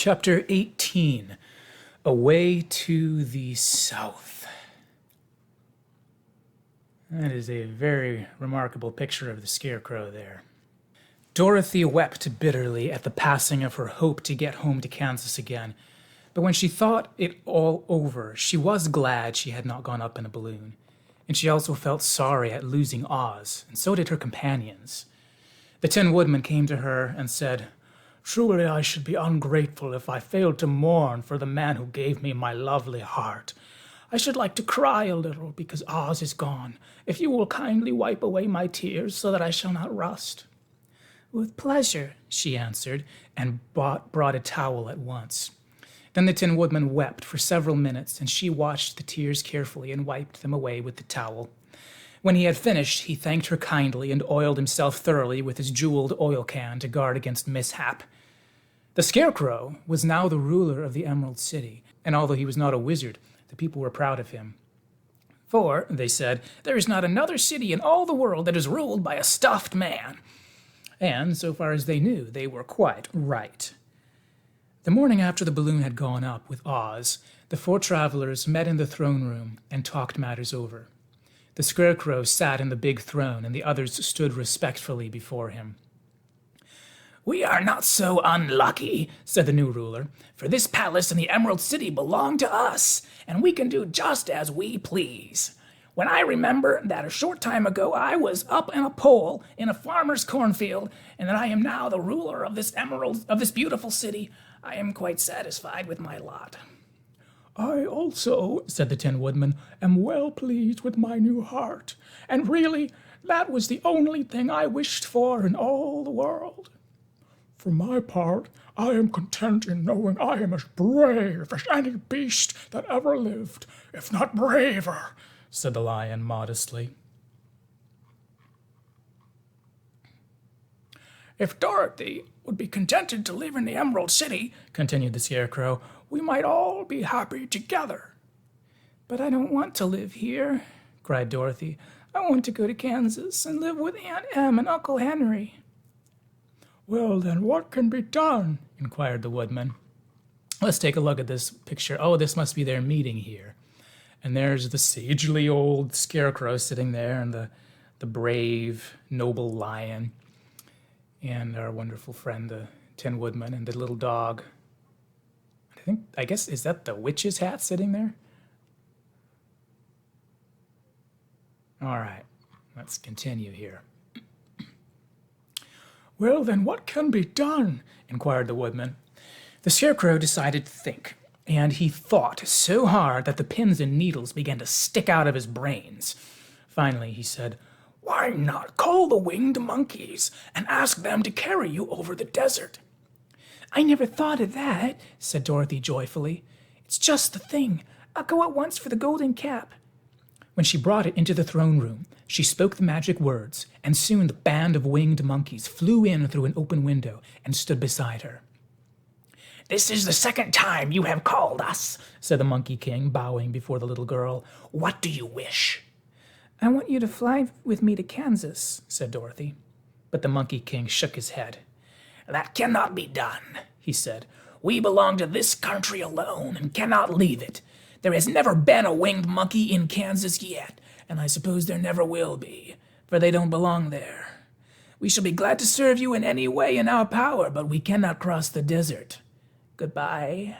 Chapter 18, Away to the South. That is a very remarkable picture of the Scarecrow there. Dorothy wept bitterly at the passing of her hope to get home to Kansas again, but when she thought it all over, she was glad she had not gone up in a balloon, and she also felt sorry at losing Oz, and so did her companions. The Tin Woodman came to her and said, "Truly I should be ungrateful if I failed to mourn for the man who gave me my lovely heart. I should like to cry a little because Oz is gone, if you will kindly wipe away my tears so that I shall not rust." "With pleasure," she answered, and brought a towel at once. Then the Tin Woodman wept for several minutes, and she watched the tears carefully and wiped them away with the towel. When he had finished, he thanked her kindly and oiled himself thoroughly with his jeweled oil can to guard against mishap. The Scarecrow was now the ruler of the Emerald City, and although he was not a wizard, the people were proud of him. "For," they said, "there is not another city in all the world that is ruled by a stuffed man." And, so far as they knew, they were quite right. The morning after the balloon had gone up with Oz, the four travelers met in the throne room and talked matters over. The Scarecrow sat in the big throne, and the others stood respectfully before him. "We are not so unlucky," said the new ruler, "for this palace and the Emerald City belong to us, and we can do just as we please. When I remember that a short time ago I was up in a pole in a farmer's cornfield, and that I am now the ruler of this beautiful city, I am quite satisfied with my lot." "I also," said the Tin Woodman, "am well pleased with my new heart, and really, that was the only thing I wished for in all the world. For my part, I am content in knowing I am as brave as any beast that ever lived, if not braver," said the Lion modestly. "If Dorothy would be contented to live in the Emerald City," continued the Scarecrow, "we might all be happy together." "But I don't want to live here," cried Dorothy. "I want to go to Kansas and live with Aunt Em and Uncle Henry." "Well, then what can be done?" inquired the Woodman. Let's take a look at this picture. Oh, this must be their meeting here. And there's the sagely old Scarecrow sitting there, and the brave, noble Lion, and our wonderful friend, the Tin Woodman, and the little dog. I guess, is that the witch's hat sitting there? All right, let's continue here. "Well, then what can be done?" inquired the Woodman. The Scarecrow decided to think, and he thought so hard that the pins and needles began to stick out of his brains. Finally, he said, "Why not call the winged monkeys and ask them to carry you over the desert?" "I never thought of that," said Dorothy joyfully. "It's just the thing. I'll go at once for the golden cap." When she brought it into the throne room, she spoke the magic words, and soon the band of winged monkeys flew in through an open window and stood beside her. "This is the second time you have called us," said the Monkey King, bowing before the little girl. "What do you wish?" "I want you to fly with me to Kansas," said Dorothy. But the Monkey King shook his head. "That cannot be done," he said. "We belong to this country alone and cannot leave it. There has never been a winged monkey in Kansas yet, and I suppose there never will be, for they don't belong there. We shall be glad to serve you in any way in our power, but we cannot cross the desert. Goodbye."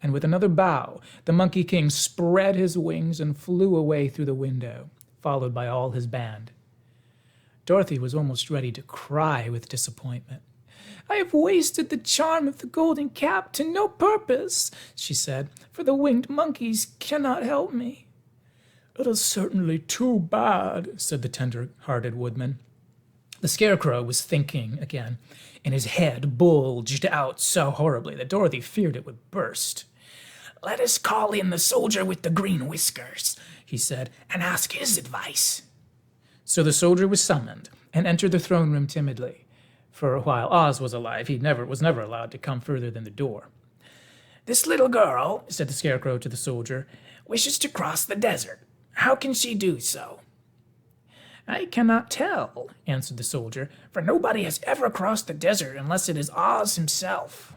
And with another bow, the Monkey King spread his wings and flew away through the window, followed by all his band. Dorothy was almost ready to cry with disappointment. "I have wasted the charm of the golden cap to no purpose," she said, "for the winged monkeys cannot help me." "It is certainly too bad," said the tender-hearted Woodman. The Scarecrow was thinking again, and his head bulged out so horribly that Dorothy feared it would burst. "Let us call in the soldier with the green whiskers," he said, "and ask his advice." So the soldier was summoned and entered the throne room timidly. For while Oz was alive, he was never allowed to come further than the door. "This little girl," said the Scarecrow to the soldier, "wishes to cross the desert. How can she do so?" "I cannot tell," answered the soldier, "for nobody has ever crossed the desert unless it is Oz himself."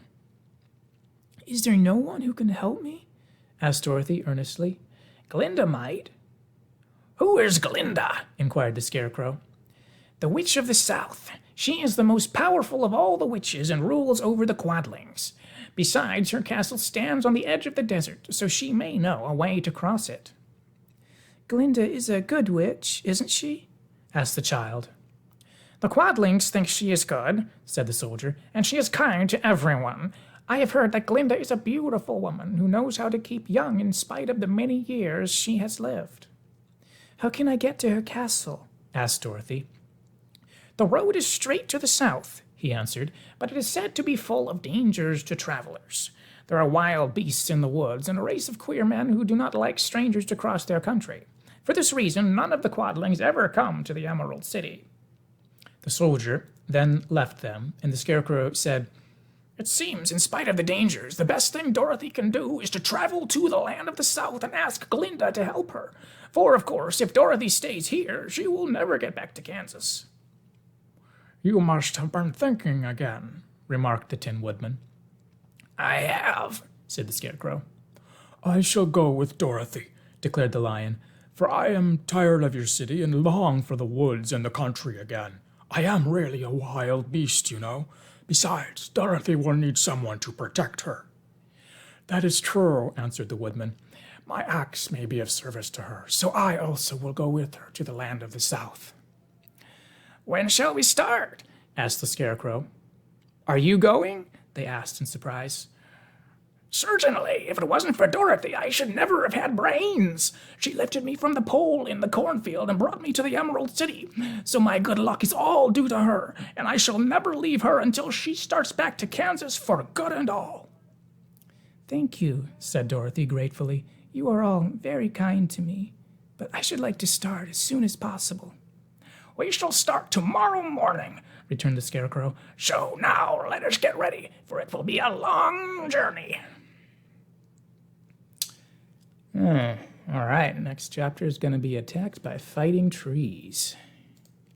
Is there no one who can help me? Asked Dorothy earnestly. Glinda might. Who is Glinda? Inquired the Scarecrow. The Witch of the South. She is the most powerful of all the witches and rules over the Quadlings. Besides, her castle stands on the edge of the desert, so she may know a way to cross it. Glinda is a good witch, isn't she? Asked the child. The Quadlings think she is good, said the soldier, and she is kind to everyone. I have heard that Glinda is a beautiful woman who knows how to keep young in spite of the many years she has lived. How can I get to her castle? Asked Dorothy. The road is straight to the south, he answered, but it is said to be full of dangers to travelers. There are wild beasts in the woods and a race of queer men who do not like strangers to cross their country. For this reason, none of the Quadlings ever come to the Emerald City. The soldier then left them, and the Scarecrow said, It seems, in spite of the dangers, the best thing Dorothy can do is to travel to the land of the South and ask Glinda to help her. For, of course, if Dorothy stays here, she will never get back to Kansas. You must have been thinking again, remarked the Tin Woodman. I have, said the Scarecrow. I shall go with Dorothy, declared the Lion, for I am tired of your city and long for the woods and the country again. I am really a wild beast, you know. Besides, Dorothy will need someone to protect her. That is true, answered the Woodman. My axe may be of service to her, so I also will go with her to the land of the South. When shall we start? Asked the Scarecrow. Are you going? They asked in surprise. Certainly. If it wasn't for Dorothy, I should never have had brains. She lifted me from the pole in the cornfield and brought me to the Emerald City. So my good luck is all due to her, and I shall never leave her until she starts back to Kansas for good and all. Thank you, said Dorothy gratefully. You are all very kind to me, but I should like to start as soon as possible. We shall start tomorrow morning, returned the Scarecrow. So now let us get ready, for it will be a long journey. All right, next chapter is going to be attacked by fighting trees.